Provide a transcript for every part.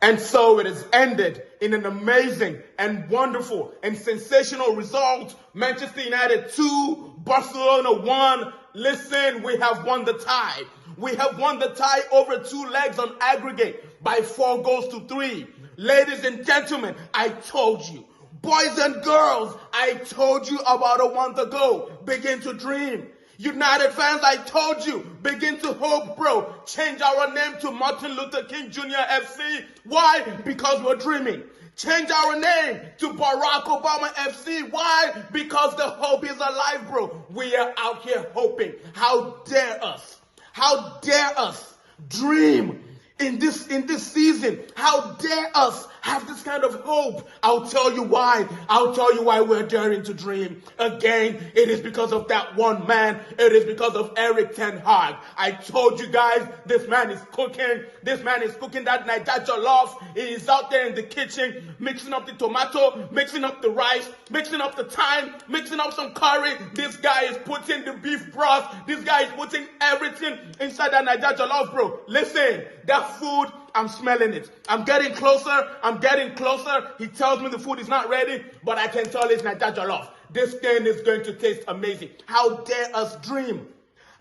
And so it has ended in an amazing and wonderful and sensational result. Manchester United 2, Barcelona 1. Listen, we have won the tie. We have won the tie over 2 legs on aggregate by 4 goals to 3. Ladies and gentlemen, I told you. Boys and girls, I told you about a month ago. Begin to dream. United fans, I told you, begin to hope, bro. Change our name to Martin Luther King Jr. FC. Why? Because we're dreaming. Change our name to Barack Obama FC. Why? Because the hope is alive, bro. We are out here hoping. How dare us? How dare us dream in this season? How dare us have this kind of hope? I'll tell you why. I'll tell you why we're daring to dream. Again, it is because of that one man. It is because of Erik ten Hag. I told you guys, this man is cooking. This man is cooking that night, that jollof. He is out there in the kitchen, mixing up the tomato, mixing up the rice, mixing up the thyme, mixing up some curry. This guy is putting the beef broth. This guy is putting everything inside that night, that jollof, bro. Listen, that food, I'm smelling it. I'm getting closer. I'm getting closer. He tells me the food is not ready, but I can tell it's not that jollof. This thing is going to taste amazing. How dare us dream?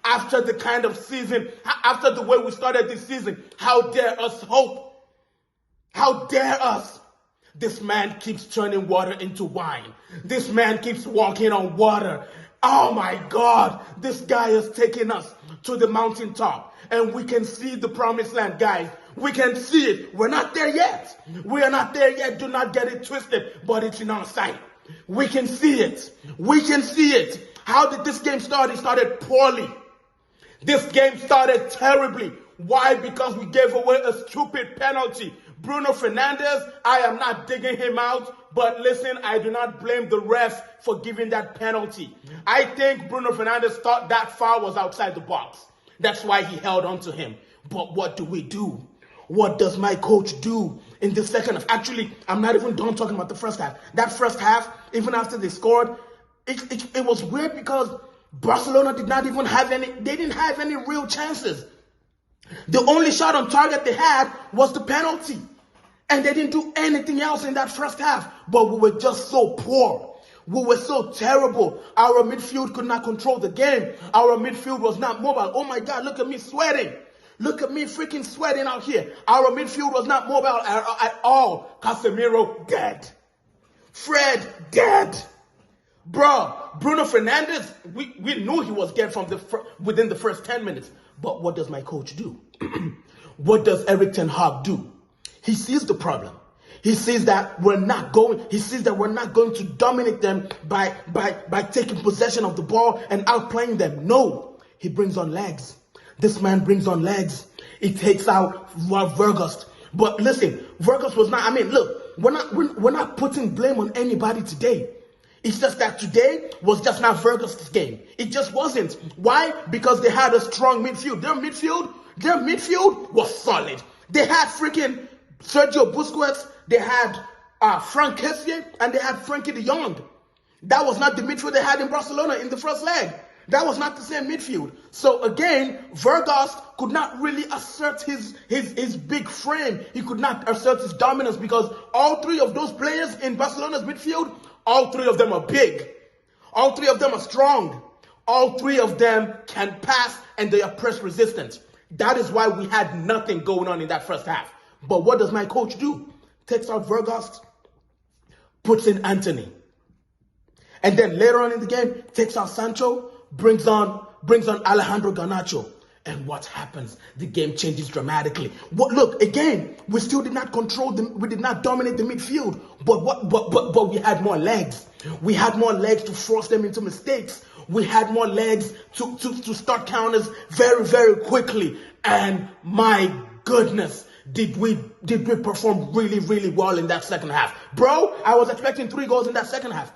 After the kind of season, after the way we started this season, how dare us hope? How dare us? This man keeps turning water into wine. This man keeps walking on water. Oh my God, this guy is taking us to the mountaintop, and we can see the promised land, guys. We can see it. We're not there yet. We are not there yet. Do not get it twisted, but it's in our sight. We can see it. We can see it. How did this game start? It started poorly. This game started terribly. Why? Because we gave away a stupid penalty. Bruno Fernandes, I am not digging him out, but listen, I do not blame the ref for giving that penalty. I think Bruno Fernandes thought that foul was outside the box. That's why he held on to him. But what do we do? What does my coach do in the second half? Actually, I'm not even done talking about the first half. That first half, even after they scored, it was weird because Barcelona did not even have any, they didn't have any real chances. The only shot on target they had was the penalty. And they didn't do anything else in that first half. But we were just so poor. We were so terrible. Our midfield could not control the game. Our midfield was not mobile. Oh my God, look at me sweating. Look at me freaking sweating out here. Our midfield was not mobile at all. Casemiro, dead. Fred, dead. Bro, Bruno Fernandes, we knew he was dead from within the first 10 minutes. But what does my coach do? What does Erik ten Hag do? He sees the problem. He sees that we're not going to dominate them by taking possession of the ball and outplaying them. No, he brings on legs. This man brings on legs. He takes out Vergust. But listen, Vergust was not, I mean, look, we're not putting blame on anybody today. It's just that today was just not Vergust's game. It just wasn't. Why? Because they had a strong midfield. Their midfield was solid. They had freaking Sergio Busquets, they had Frank Kessié, and they had Frankie de Jong. That was not the midfield they had in Barcelona in the first leg. That was not the same midfield. So again, Vergust could not really assert his big frame. He could not assert his dominance because all 3 of those players in Barcelona's midfield, all 3 of them are big. All 3 of them are strong. All 3 of them can pass and they are press resistant. That is why we had nothing going on in that first half. But what does my coach do? Takes out Vergust, puts in Anthony. And then later on in the game, takes out Sancho, brings on Alejandro Garnacho. And what happens? The game changes dramatically. Look, again, we still did not we did not dominate the midfield, but we had more legs. We had more legs to force them into mistakes. We had more legs to start counters very, very quickly. And my goodness, did we perform really, really well in that second half. Bro, I was expecting 3 goals in that second half.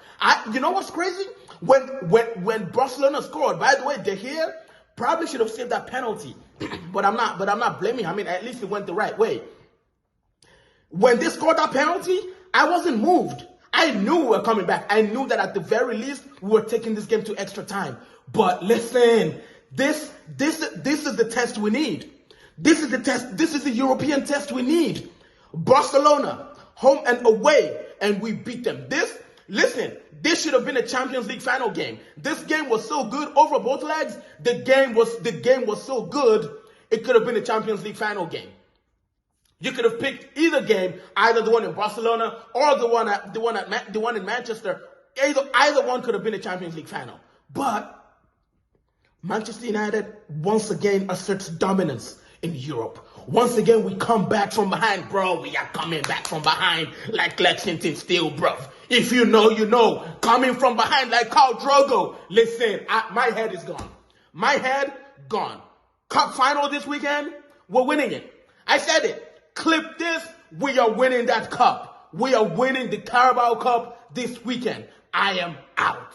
You know what's crazy? When Barcelona scored, by the way, De Gea probably should have saved that penalty. but I'm not blaming him. I mean, at least it went the right way. When they scored that penalty, I wasn't moved. I knew we were coming back. I knew that at the very least we were taking this game to extra time. But listen, this is the test we need. This is the test. This is the European test we need. Barcelona, home and away, and we beat them. This should have been a Champions League final game. This game was so good over both legs. The game was so good, it could have been a Champions League final game. You could have picked either game, either the one in Barcelona or the one in Manchester. Either one could have been a Champions League final. But Manchester United once again asserts dominance in Europe. Once again, we come back from behind, bro. We are coming back from behind like Lexington Steel, bro. If you know, you know. Coming from behind like Khal Drogo. Listen, my head is gone. My head gone. Cup final this weekend, we're winning it. I said it. Clip this. We are winning that cup. We are winning the Carabao Cup this weekend. I am out.